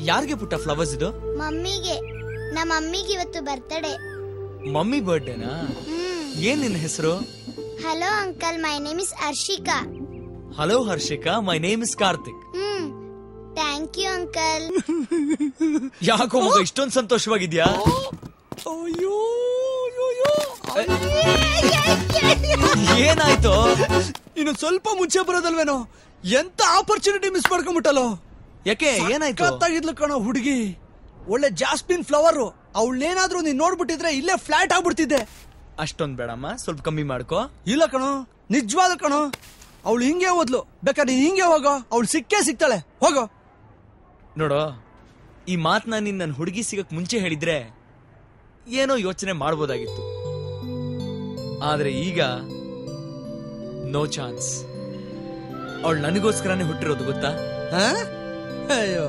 ಯಾರಿಗೆ ಪುಟ್ಟ ಫ್ಲವರ್ಸ್ ಇದು? ಮಮ್ಮಿಗೆ. ನಮ್ಮ ಮಮ್ಮಿಗೆ ಇವತ್ತು ಬರ್ತಡೇ. ಮಮ್ಮಿ ಬರ್ಡೇನಾ? ಏನ್ ನಿನ್ನ ಹೆಸರು? Hello uncle, my name is Harshika. Hello Harshika, my name is Karthik. Thank you uncle. ಯಾಕೋ ಮಗ ಇಷ್ಟೊಂದು ಸಂತೋಷವಾಗಿದ್ಯಾ? ಏನಾಯ್ತು? ಇನ್ನು ಸ್ವಲ್ಪ ಮುಂಚೆ ಬರೋದಲ್ವೇನೋ, ಎಂತ ಆಪರ್ಚುನಿಟಿ ಮಿಸ್ ಮಾಡ್ಕೊಂಡ್ಬಿಟ್ಟಲ್ಲೋ. ಯಾಕೆ ಏನಾಯ್ತು? ಗೊತ್ತಾಗಿದ್ಲು ಕಣೋ ಹುಡುಗಿ, ಒಳ್ಳೆ ಜಾಸ್ಮಿನ್ ಫ್ಲವರ್. ಅವಳನ್ನೇನಾದ್ರೂ ನೀನ್ ನೋಡ್ಬಿಟ್ಟಿದ್ರೆ ಇಲ್ಲೇ ಫ್ಲಾಟ್ ಆಗ್ಬಿಡ್ತಿದ್ದೆ. ಅಷ್ಟೊಂದ್ ಬೇಡಮ್ಮ, ಸ್ವಲ್ಪ ಕಮ್ಮಿ ಮಾಡ್ಕೋ. ಇಲ್ಲ ಕಣೋ, ನಿಜವಾದ ಕಣೋ. ಅವಳು ಹಿಂಗೆ ಹೋದ್ಲು, ಬೇಕಾದ್ರೆ ನೀನ್ ಹಿಂಗೆ ಹೋಗೋ, ಅವಳು ಸಿಕ್ಕೇ ಸಿಗ್ತಾಳೆ, ಹೋಗೋ. ನೋಡೋ, ಈ ಮಾತನ್ನ ನೀನ್ ನನ್ನ ಹುಡುಗಿ ಸಿಗಕ್ ಮುಂಚೆ ಹೇಳಿದ್ರೆ ಏನೋ ಯೋಚನೆ ಮಾಡ್ಬೋದಾಗಿತ್ತು. ಆದ್ರೆ ಈಗ ನೋ ಚಾನ್ಸ್. ಅವಳು ನನಗೋಸ್ಕರನೇ ಹುಟ್ಟಿರೋದು, ಗೊತ್ತಾ? ಅಯ್ಯೋ,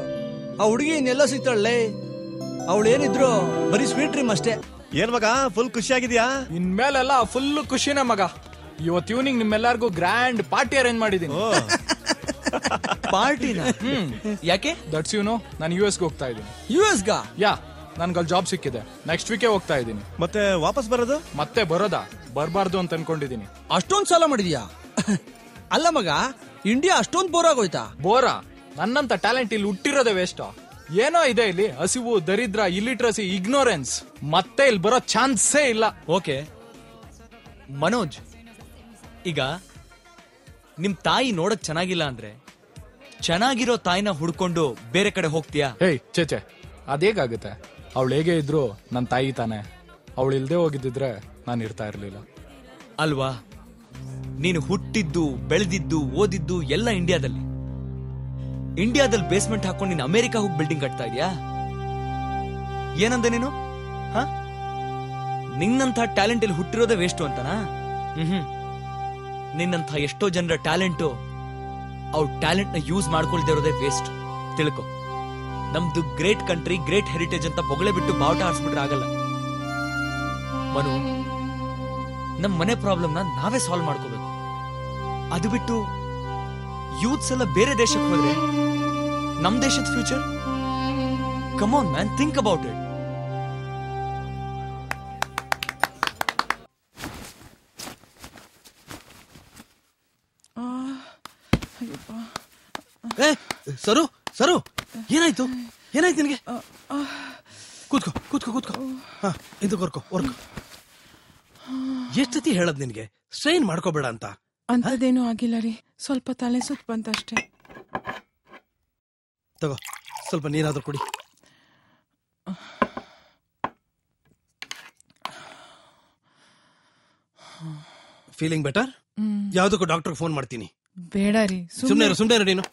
ಆ ಹುಡುಗಿ ಇನ್ನೆಲ್ಲ ಸಿಗ್ತಾಳೆ. ಅವಳು ಏನಿದ್ರು ಬರೀ ಸ್ವೀಟ್ ಡ್ರೀಮ್ ಅಷ್ಟೇ. ಏನ್ ಮಗ, ಫುಲ್ ಖುಷಿಯಾಗಿದ್ಯಾ? ಇನ್ಮೇಲೆಲ್ಲ ಫುಲ್ ಖುಷಿನೇ ಮಗ. ಇವತ್ತು ಈವ್ನಿಂಗ್ ನಿಮ್ಮೆಲ್ಲರಿಗೂ ಗ್ರ್ಯಾಂಡ್ ಪಾರ್ಟಿ ಅರೇಂಜ್ ಮಾಡಿದೀನಿ. ಪಾರ್ಟಿನ? ಯಾಕೆ? ದಟ್ಸ್ ಯು ನೋ, ನಾನು US ಗೆ ಹೋಗ್ತಾ ಇದ್ದೀನಿ. US ಗ? ಯಾ, ನನ್ಗಲ್ಲಿ ಜಾಬ್ ಸಿಕ್ಕಿದೆ. ನೆಕ್ಸ್ಟ್ ವೀಕೆ ಹೋಗ್ತಾ ಇದ್ದೀನಿ. ಮತ್ತೆ ವಾಪಸ್ ಬರೋದು? ಮತ್ತೆ ಬರೋದಾ? ಬರಬಾರ್ದು ಅಂತ ಅನ್ಕೊಂಡಿದೀನಿ. ಅಷ್ಟೊಂದ್ ಸಾಲ ಮಾಡಿದ್ಯಾ? ಅಲ್ಲ ಮಗ, ಇಂಡಿಯಾ ಅಷ್ಟೊಂದ್ ಬೋರ್ ಆಗೋಯ್ತಾ? ಬೋರಾ? ನನ್ನಂತ ಟ್ಯಾಲೆಂಟ್ ಇಲ್ಲಿ ಹುಟ್ಟಿರೋದೇ ವೇಸ್ಟ್. ಏನೋ ಇದೆ ಇಲ್ಲಿ, ಹಸಿವು, ದರಿದ್ರ, ಇಲಿಟ್ರಸಿ, ಇಗ್ನೋರೆನ್ಸ್. ಮತ್ತೆ ಇಲ್ಲಿ ಬರೋ ಚಾನ್ಸೇ ಇಲ್ಲ. ಓಕೆ ಮನೋಜ್, ಈಗ ನಿಮ್ ತಾಯಿ ನೋಡಕ್ ಚೆನ್ನಾಗಿಲ್ಲ ಅಂದ್ರೆ ಚೆನ್ನಾಗಿರೋ ತಾಯಿನ ಹುಡ್ಕೊಂಡು ಬೇರೆ ಕಡೆ ಹೋಗ್ತೀಯಾ? ಹೇಯ್ ಚೇಚೆ, ಅದೇಗಾಗುತ್ತೆ? ಅವಳು ಹೇಗೆ ಇದ್ರು ನನ್ನ ತಾಯಿ ತಾನೆ. ಅವಳು ಇಲ್ದೆ ಹೋಗಿದ್ದಿದ್ರೆ ನಾನು ಇರ್ತಾ ಇರ್ಲಿಲ್ಲ ಅಲ್ವಾ? ನೀನು ಹುಟ್ಟಿದ್ದು, ಬೆಳೆದಿದ್ದು, ಓದಿದ್ದು ಎಲ್ಲ ಇಂಡಿಯಾದಲ್ಲಿ. ಬೇಸ್ಮೆಂಟ್ ಹಾಕೊಂಡು ನೀನು ಅಮೆರಿಕ ಹೋಗಿ ಬಿಲ್ಡಿಂಗ್ ಕಟ್ತಾ ಇದೀಯಾ? ಏನಂದೆ ನೀನು? ನಿನ್ನಂಥ ಟ್ಯಾಲೆಂಟ್ ಇಲ್ಲಿ ಹುಟ್ಟಿರೋದೇ ವೇಸ್ಟ್ ಅಂತನಾ? ನಿನ್ನಂಥ ಎಷ್ಟೋ ಜನರ ಟ್ಯಾಲೆಂಟು ಅವ್ರ ಟ್ಯಾಲೆಂಟ್ ನ ಯೂಸ್ ಮಾಡ್ಕೊಳ್ದೇ ಇರೋದೇ ವೇಸ್ಟ್. ತಿಳ್ಕೊ, ನಮ್ದು ಗ್ರೇಟ್ ಕಂಟ್ರಿ, ಗ್ರೇಟ್ ಹೆರಿಟೇಜ್ ಅಂತ ಬೊಗಳೆ ಬಿಟ್ಟು ಬಾವುಟ ಹಾರಿಸ್ಬಿಟ್ರೆ ಆಗಲ್ಲ. ಮನು, ನಮ್ ಮನೆ ಪ್ರಾಬ್ಲಮ್ನ ನಾವೇ ಸಾಲ್ವ್ ಮಾಡ್ಕೋಬೇಕು. ಅದು ಬಿಟ್ಟು ಯೂತ್ಸ್ ಎಲ್ಲ ಬೇರೆ ದೇಶಕ್ಕೆ ಹೋದ್ರೆ ನಮ್ ದೇಶದ future? Come on man, think about it. Saru Saru, ಏನಾಯ್ತು? ಏನಾಯ್ತು ನಿನಗೆ? ಕೂತ್ಕೋ ಕೂತ್ಕೋ ಕೂತ್ಕೋ. ಇದು ಕೊರ್ಕೋ ವರ್ಕೋ. ಎಷ್ಟತಿ ಹೇಳದ್ ನಿನ್ಗೆ ಸ್ಟ್ರೈನ್ ಮಾಡ್ಕೋಬೇಡ ಅಂತ? ಅಂತದೇನು ಆಗಿಲ್ಲ ರೀ, ಸ್ವಲ್ಪ ತಲೆ ಸುತ್ತ ಬಂತಷ್ಟೇ. ತಗೋ, ಸ್ವಲ್ಪ ನೀರಾದ್ರೂ ಕುಡಿ. Feeling better? ಯಾವ್ದಕ್ಕೂ ಡಾಕ್ಟರ್ ಫೋನ್ ಮಾಡ್ತೀನಿ. ಬೇಡ ರೀ, ಸುಮ್ನೆ ನೀನು.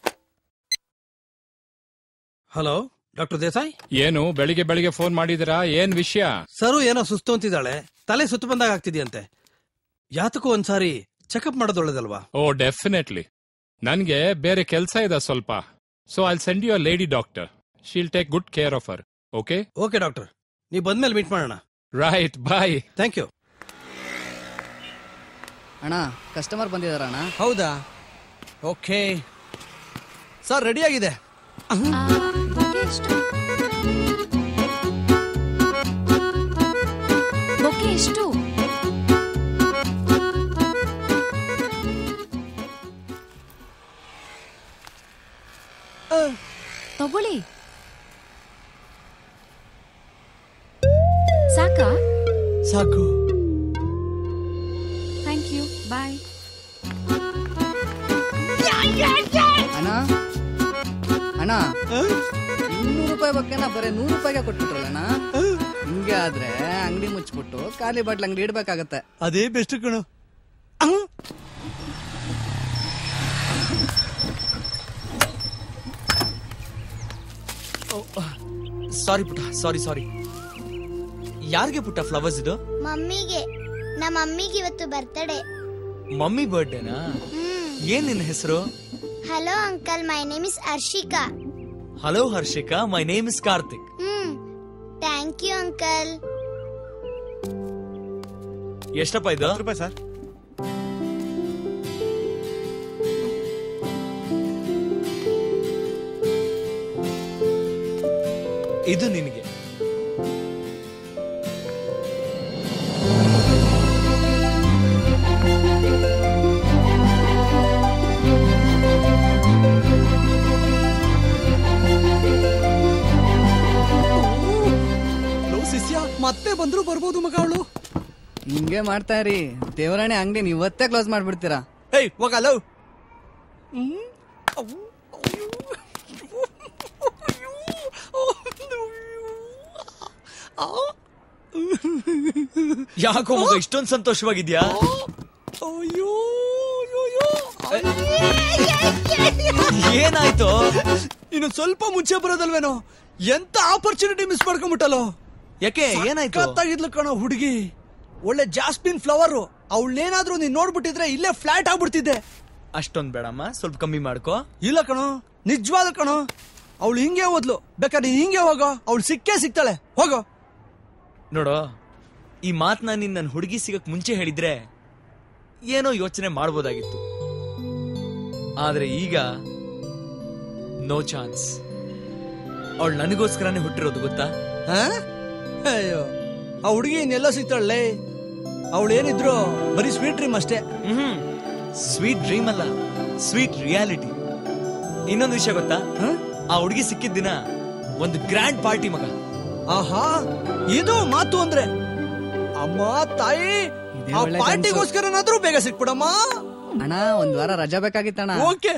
Hello, doctor Desai. ಏನು ಬೆಳಿಗ್ಗೆ ಬೆಳಿಗ್ಗೆ ಫೋನ್ ಮಾಡಿದಿರಾ? ಏನ್ ವಿಷಯ? ಸರು ಏನೋ ಸುಸ್ತು ಅಂತಿದ್ದಾಳೆ, ತಲೆ ಸುತ್ತು ಬಂದಾಗ ಆಗ್ತಿದ್ಯಂತೆ. ಯಾತಕ್ಕೂ ಒಂದ್ಸಾರಿ ಚೆಕಪ್ ಮಾಡೋದು ಒಳ್ಳೇದಲ್ವಾ? ಓ ಡೆಫಿನೆಟ್ಲಿ. ನನ್ಗೆ ಬೇರೆ ಕೆಲಸ ಇದೆ ಸ್ವಲ್ಪ. So I'll send you a lady doctor. She'll take good care of her. Okay? Okay doctor, ನೀವ್ ಬಂದ್ಮೇಲೆ ಮೀಟ್ ಮಾಡೋಣ. Right, bye. Thank you. ಅಣ್ಣ, ಕಸ್ಟಮರ್ ಬಂದಿದಾರ ಅಣ್ಣ. ಹೌದಾ? ಓಕೆ ಸರ್, ರೆಡಿ ಆಗಿದೆ. ಎಷ್ಟು? ತಗೊಳ್ಳಿ. ಸಾಕಾ? ಸಾಕು. ಥ್ಯಾಂಕ್ ಯು, ಬಾಯ್. ಅಣ್ಣ ಅಣ್ಣ, 200 ರೂಪಾಯಿ ಬಗ್ಗೆನ ಬರೀ 100 ರೂಪಾಯಿಗೆ ಕೊಟ್ಬಿಟ್ರಲ್ಲಣ್ಣ. ಹಿಂಗೆ ಆದ್ರೆ ಅಂಗಡಿ ಮುಚ್ಚಿಬಿಟ್ಟು ಖಾಲಿ ಬಾಟ್ಲ್ ಅಂಗಡಿ ಇಡ್ಬೇಕಾಗತ್ತೆ. ಅದೇ ಬೆಸ್ಟ್ ಕಣು. ಸಾರಿ ಪುಟ್ಟ, ಸಾರಿ. ಯಾರಿಗೆ ಪುಟ್ಟ ಫ್ಲವರ್ಸ್ ಇದು? ಮಮ್ಮಿಗೆ. ನಮ್ಮ ಮಮ್ಮಿಗೆ ಇವತ್ತು ಬರ್ತಡೇ. ಮಮ್ಮಿ ಬರ್ಡೇನಾ? ಏನ್ ನಿನ್ನ ಹೆಸರು? Hello uncle, my name is Harshika. Hello Harshika, my name is Karthik. Thank you uncle. ಎಷ್ಟಪ್ಪ ಇದು? 10 ರೂಪಾಯಿ ಸರ್. ಇದು ನಿನಗೆ. ಶಿಷ್ಯ ಮತ್ತೆ ಬಂದ್ರು ಬರ್ಬೋದು ಮಗ ಅವಳು. ಹಿಂಗೆ ಮಾಡ್ತಾ ಇರಿ, ದೇವರಾಣೆ ಅಂಗಡಿ ಇವತ್ತೇ ಕ್ಲೋಸ್ ಮಾಡ್ಬಿಡ್ತೀರಾ. ಏಯ್ ಹೋಗಲ್ಲ. ಯಾಕೋ ಮಗ ಇಷ್ಟೊಂದು ಸಂತೋಷವಾಗಿದ್ಯಾ? ಅಯ್ಯೋ ಏನಾಯ್ತು? ಇನ್ನು ಸ್ವಲ್ಪ ಮುಂಚೆ ಬರೋದಲ್ವೇನೋ, ಎಂತ ಆಪರ್ಚುನಿಟಿ ಮಿಸ್ ಮಾಡ್ಕೊಂಡ್ಬಿಟ್ಟಲ್ಲೋ. ಯಾಕೆ ಏನಾಯ್ತು? ಕತ್ತಾಗಿದ್ಲು ಕಣೋ ಹುಡುಗಿ, ಒಳ್ಳೆ ಜಾಸ್ಮಿನ್ ಫ್ಲವರ್. ಅವಳೇನಾದ್ರೂ ನೀನ್ ನೋಡ್ಬಿಟ್ಟಿದ್ರೆ ಇಲ್ಲೇ ಫ್ಲಾಟ್ ಆಗ್ಬಿಡ್ತಿದ್ದೆ. ಅಷ್ಟೊಂದ್ ಬೇಡಮ್ಮ, ಸ್ವಲ್ಪ ಕಮ್ಮಿ ಮಾಡ್ಕೋ. ಇಲ್ಲ ಕಣೋ, ನಿಜವಾದ ಕಣೋ. ಅವಳು ಹಿಂಗೆ ಹೋದ್ಲು, ಬೇಕಾದ್ರೆ ನೀನ್ ಹಿಂಗೆ ಹೋಗೋ, ಅವಳು ಸಿಕ್ಕೇ ಸಿಗ್ತಾಳೆ, ಹೋಗೋ. ನೋಡೋ, ಈ ಮಾತನ್ನ ನೀನ್ ನನ್ನ ಹುಡುಗಿ ಸಿಗಕ್ ಮುಂಚೆ ಹೇಳಿದ್ರೆ ಏನೋ ಯೋಚನೆ ಮಾಡ್ಬೋದಾಗಿತ್ತು. ಆದ್ರೆ ಈಗ ನೋ ಚಾನ್ಸ್. ಅವಳು ನನಗೋಸ್ಕರನೇ ಹುಟ್ಟಿರೋದು ಗೊತ್ತಾ? ಅಯ್ಯೋ, ಆ ಹುಡುಗಿ ಇನ್ನೆಲ್ಲ ಸಿಗ್ತಾಳೆ. ಅವಳೇನಿದ್ರು ಬರೀ ಸ್ವೀಟ್ ಡ್ರೀಮ್ ಅಷ್ಟೇ. ಸ್ವೀಟ್ ಡ್ರೀಮ್ ಅಲ್ಲ, ಸ್ವೀಟ್ ರಿಯಾಲಿಟಿ. ಇನ್ನೊಂದು ವಿಷಯ ಗೊತ್ತಾ? ಆ ಹುಡುಗಿ ಸಿಕ್ಕಿದ ದಿನ ಒಂದು ಗ್ರ್ಯಾಂಡ್ ಪಾರ್ಟಿ ಮಗ. ಆಹಾ, ಇದು ಮಾತು ಅಂದ್ರೆ. ಅಮ್ಮ ತಾಯಿ, ಆ ಪಾರ್ಟಿಗೋಸ್ಕರನಾದ್ರೂ ಬೇಗ ಸಿಕ್ಬಿಡಮ್ಮ. ಅಣ್ಣ, ಒಂದ್ ವಾರ ರಜಾ ಬೇಕಾಗಿತ್ತಣ್ಣ. ಓಕೆ.